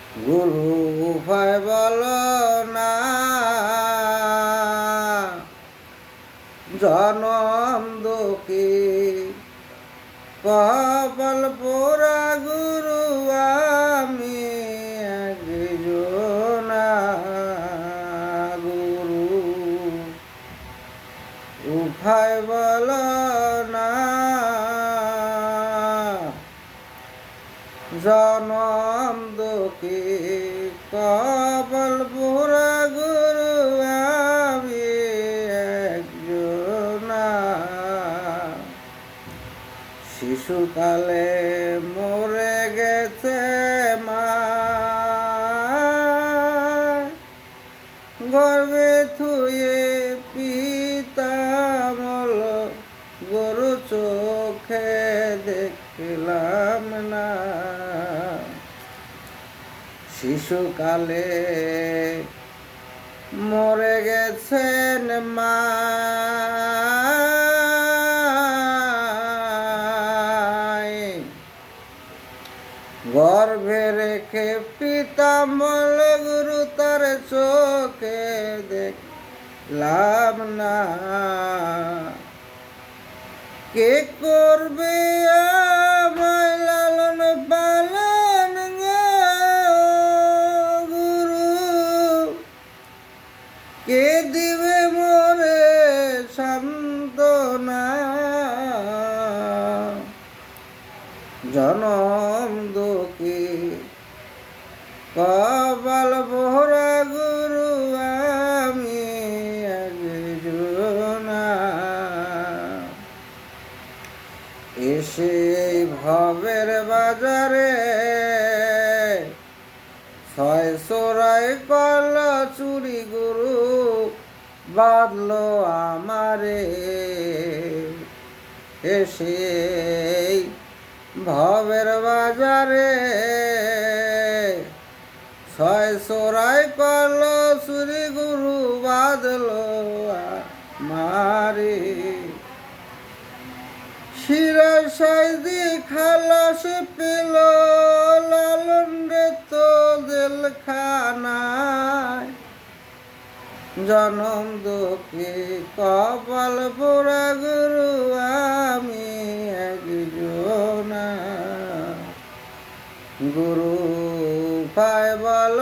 গুরু উপায় বল না, জনম দুঃখী কপাল পোড়া গুরু আমি একজনা। গুরু উপায় বল না, জনম দুঃখী কপাল পোড়া গুরু আমি একজনা। শিশুকালে মরে গেছে মা, গর্বে থুয়ে পিতা মল, গরু চোখে দেখলাম না। শিশুকালে মরে গেছেন মা, গর্ভে রেখে পিতা মল, গুরু তার চোখে দেখলাম না। কে করবে আমায় লালন পালন গো গুরু, কে দিবে মোরে সান্ত্বনা। জনম দুঃখী কপাল পোড়া গুরু আমি একজনা। এসে ভবের বাজারে ছয় চোরাই কল চুরি, গুরু বাঁধলো আমারে। এসে ভবের বাজারে ছয় চোরাই কল চুরি, গুরু বাঁধলো আমারে। শিরা সাইদি খালাস পেল লালন রে তো জেলখানায়। জনম দুঃখী কপাল পোড়া গুরু আমি একজনা। গুরু উপায় বল